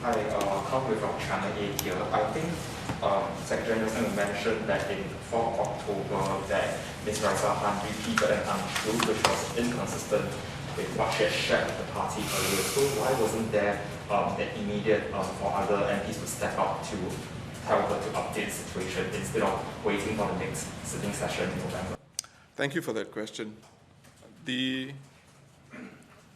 Hi, Kang from Channel 8 here. I think Secretary Nelson mentioned that in 4th October that Ms. Raeesah Khan repeated an untruth which was inconsistent with what she had shared with the party earlier. So why wasn't there an immediate for other MPs to step up to tell her to update the situation instead of waiting for the next sitting session in November? Thank you for that question. The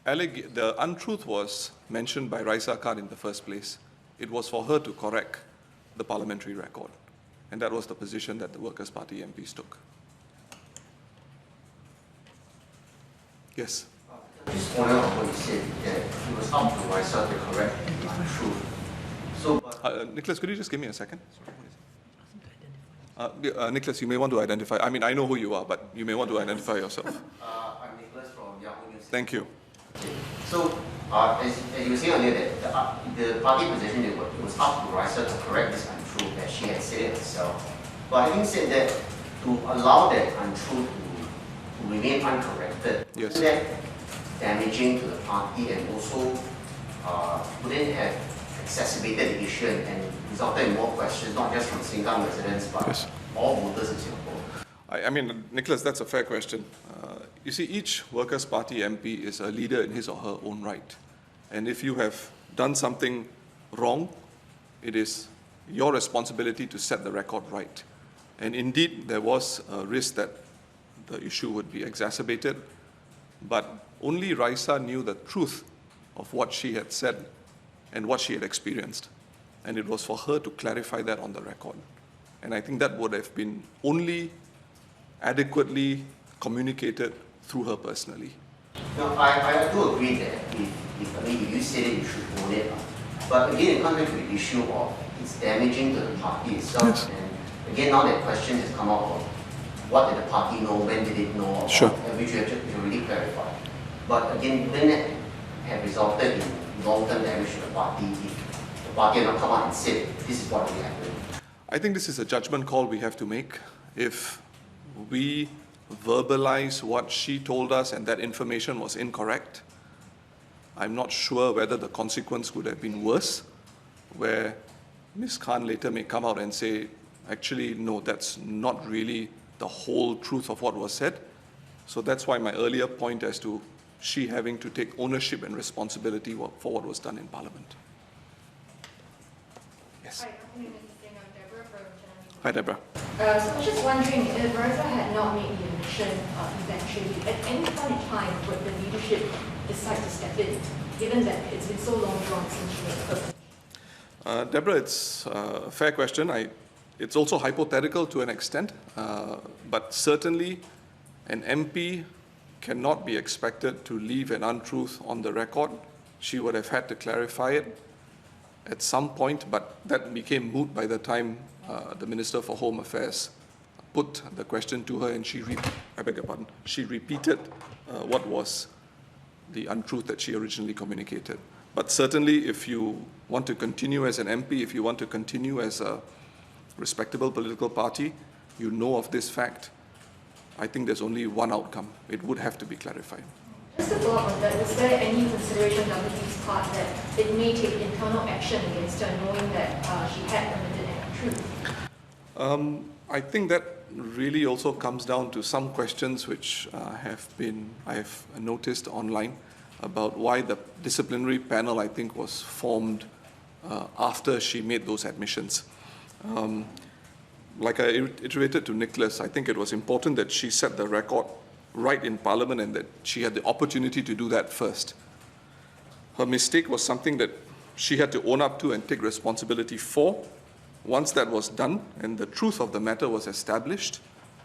untruth was mentioned by Raeesah Khan in the first place. It was for her to correct the parliamentary record. And that was the position that the Workers' Party MPs took. Yes? Just following on what you said, that it was up to Raeesah to correct the untruth. So, Nicholas, could you just give me a second? Nicholas, you may want to identify. I mean, I know who you are, but you may want to identify yourself. I'm Nicholas from Yahoo News. Thank you. Okay. So, as you were saying earlier, that the party position, it was up to Raeesah to correct this untruth, that she had said it herself. But having said that, to allow that untruth to remain uncorrected, yes, isn't that damaging to the party, and also wouldn't have exacerbated the issue and resulted in more questions, not just from Sengkang residents, but yes, all voters in Singapore? I mean, Nicholas, that's a fair question. You see, each Workers' Party MP is a leader in his or her own right. And if you have done something wrong, it is your responsibility to set the record right. And indeed, there was a risk that the issue would be exacerbated, but only Raeesah knew the truth of what she had said and what she had experienced. And it was for her to clarify that on the record. And I think that would have been only adequately communicated through her personally. No, I do agree that if you said it, you should own it. But again, it comes back to the issue of it's damaging to the party itself. Yes. And again, now that question has come out of what did the party know, when did it know, sure, which you have already clarified. But again, wouldn't that have resulted in long-term damage to the party if the party had not come out and said this is what really happened? I think this is a judgment call we have to make. If we verbalize what she told us and that information was incorrect, I'm not sure whether the consequence would have been worse, where Ms. Khan later may come out and say, actually, no, that's not really the whole truth of what was said. So that's why my earlier point as to she having to take ownership and responsibility for what was done in Parliament. Yes. Hi, I'm Deborah from Channel 8. Hi, Deborah. So I was just wondering, if Raeesah had not made the admission eventually, at any point in time would the leadership decide to step in, given that it's been so long drawn since she was first? Deborah, it's a fair question. It's also hypothetical to an extent, but certainly an MP cannot be expected to leave an untruth on the record. She would have had to clarify it at some point, but that became moot by the time the Minister for Home Affairs put the question to her, and she repeated what was the untruth that she originally communicated. But certainly, if you want to continue as an MP, if you want to continue as a respectable political party, you know of this fact, I think there's only one outcome. It would have to be clarified. Just to follow up on that, was there any consideration on WP's part that it may take internal action against her, knowing that she had admitted an untruth? I think that really also comes down to some questions which I have noticed online about why the disciplinary panel, I think, was formed after she made those admissions. Like I iterated to Nicholas, I think it was important that she set the record right in Parliament and that she had the opportunity to do that first. Her mistake was something that she had to own up to and take responsibility for. Once that was done and the truth of the matter was established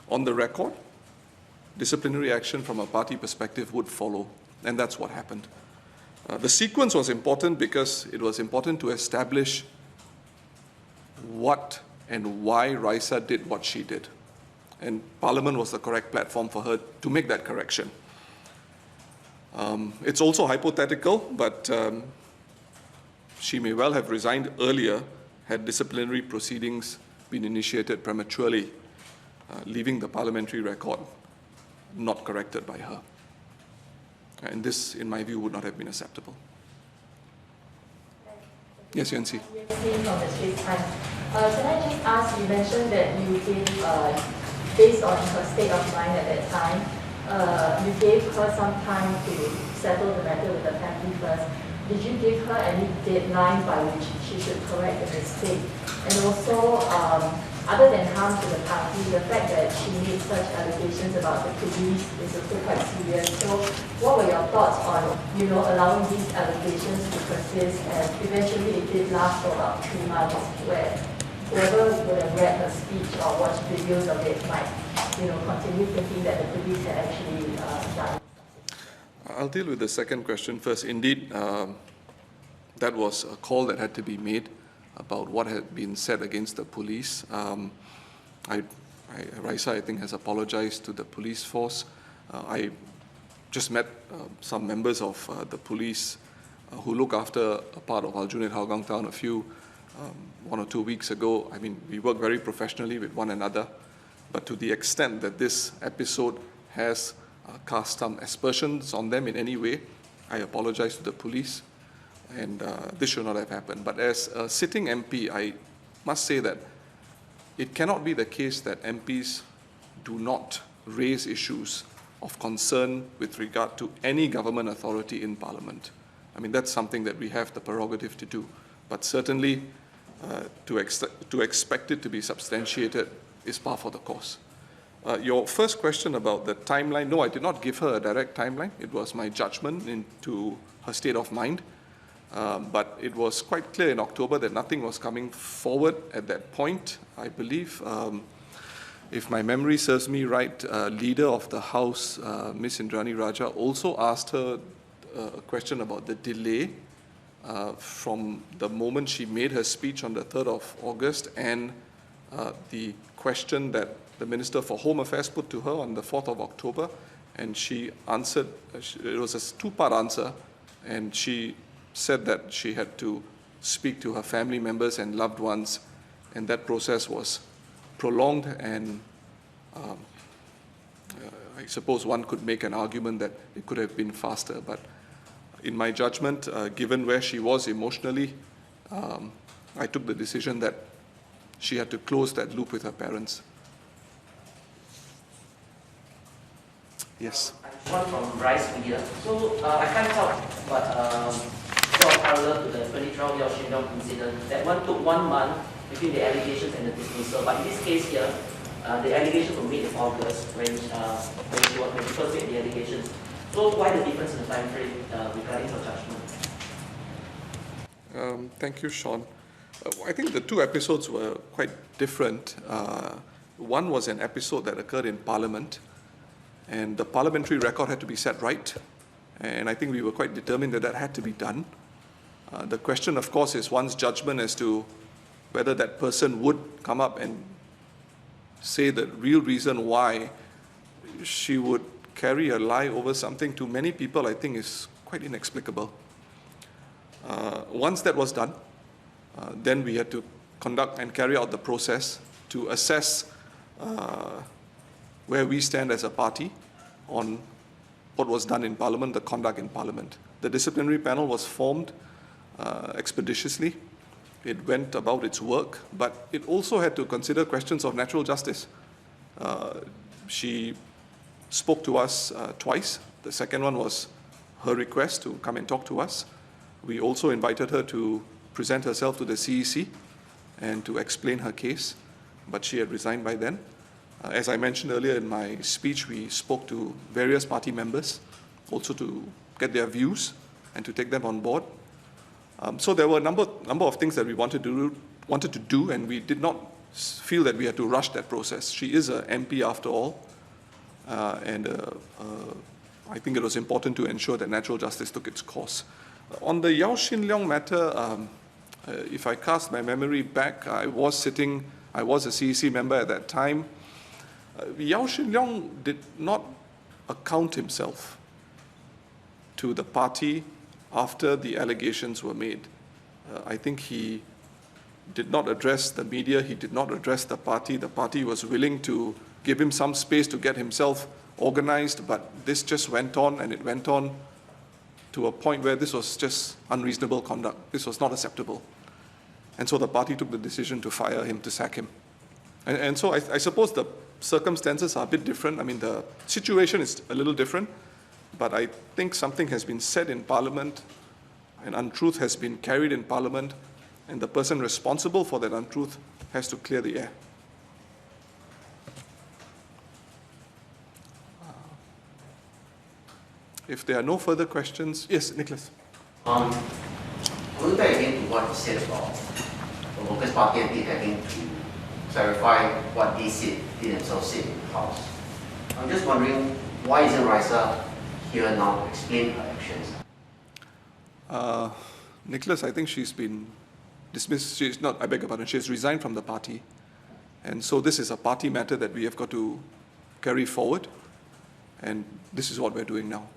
on the record, disciplinary action from a party perspective would follow, and that's what happened. The sequence was important because it was important to establish what and why Raeesah did what she did. And Parliament was the correct platform for her to make that correction. It's also hypothetical, but she may well have resigned earlier had disciplinary proceedings been initiated prematurely, leaving the parliamentary record not corrected by her. And this, in my view, would not have been acceptable. Yes, Yancy. From the Straits Times. Can I just ask, you mentioned that you gave, based on her state of mind at that time, you gave her some time to settle the matter with the family first. Did you give her any deadline by which she should correct the mistake? And also, other than harm to the party, the fact that she made such allegations about the police is also quite serious. So what were your thoughts on, allowing these allegations to persist, and eventually it did last for about 3 months, where whoever would have read her speech or watched videos of it might, continue thinking that the police had actually done. I'll deal with the second question first. Indeed, that was a call that had to be made about what had been said against the police. Raeesah, I think, has apologized to the police force. I just met some members of the police who look after a part of Aljunied Hougang town a few, 1 or 2 weeks ago. I mean, we work very professionally with one another, but to the extent that this episode has cast some aspersions on them in any way, I apologize to the police. And this should not have happened. But as a sitting MP, I must say that it cannot be the case that MPs do not raise issues of concern with regard to any government authority in Parliament. I mean, that's something that we have the prerogative to do. But certainly, to expect it to be substantiated is par for the course. Your first question about the timeline, no, I did not give her a direct timeline. It was my judgment into her state of mind. But it was quite clear in October that nothing was coming forward at that point. I believe, if my memory serves me right, Leader of the House, Ms. Indrani Raja, also asked her a question about the delay from the moment she made her speech on the 3rd of August and the question that the Minister for Home Affairs put to her on the 4th of October. And she answered, it was a two-part answer, and she said that she had to speak to her family members and loved ones, and that process was prolonged, and I suppose one could make an argument that it could have been faster, but in my judgment, given where she was emotionally, I took the decision that she had to close that loop with her parents. Yes. One from Rice Media. So I can't help but draw a parallel to the 2012 Yao Shin Leong incident. That one took 1 month between the allegations and the dismissal. But in this case here, the allegations were made in August when she first made the allegations. So why the difference in the time frame regarding her judgment? Thank you, Sean. I think the two episodes were quite different. One was an episode that occurred in Parliament, and the parliamentary record had to be set right. And I think we were quite determined that that had to be done. The question, of course, is one's judgment as to whether that person would come up and say the real reason why she would carry a lie over something to many people, I think, is quite inexplicable. Once that was done, then we had to conduct and carry out the process to assess where we stand as a party on what was done in Parliament, the conduct in Parliament. The disciplinary panel was formed expeditiously. It went about its work, but it also had to consider questions of natural justice. She spoke to us twice. The second one was her request to come and talk to us. We also invited her to present herself to the CEC and to explain her case, but she had resigned by then. As I mentioned earlier in my speech, we spoke to various party members, also to get their views and to take them on board. So there were a number of things that we wanted to do, and we did not feel that we had to rush that process. She is an MP after all, and I think it was important to ensure that natural justice took its course. On the Yao Shin Leong matter, if I cast my memory back, I was a CEC member at that time. Yao Shin Leong did not account himself to the party after the allegations were made. I think he did not address the media, he did not address the party. The party was willing to give him some space to get himself organized, but this just went on, and it went on to a point where this was just unreasonable conduct. This was not acceptable. And so the party took the decision to fire him, to sack him. And so I suppose the circumstances are a bit different. I mean, the situation is a little different, but I think something has been said in Parliament, an untruth has been carried in Parliament, and the person responsible for that untruth has to clear the air. If there are no further questions, yes, Nicholas. Going back again to what you said about the Workers' Party MP having to clarify what they said, they themselves said in the House. I'm just wondering, why isn't Raeesah here now to explain her actions? Nicholas, I think she's been dismissed. She's not, I beg your pardon, she's resigned from the party. And so this is a party matter that we have got to carry forward. And this is what we're doing now.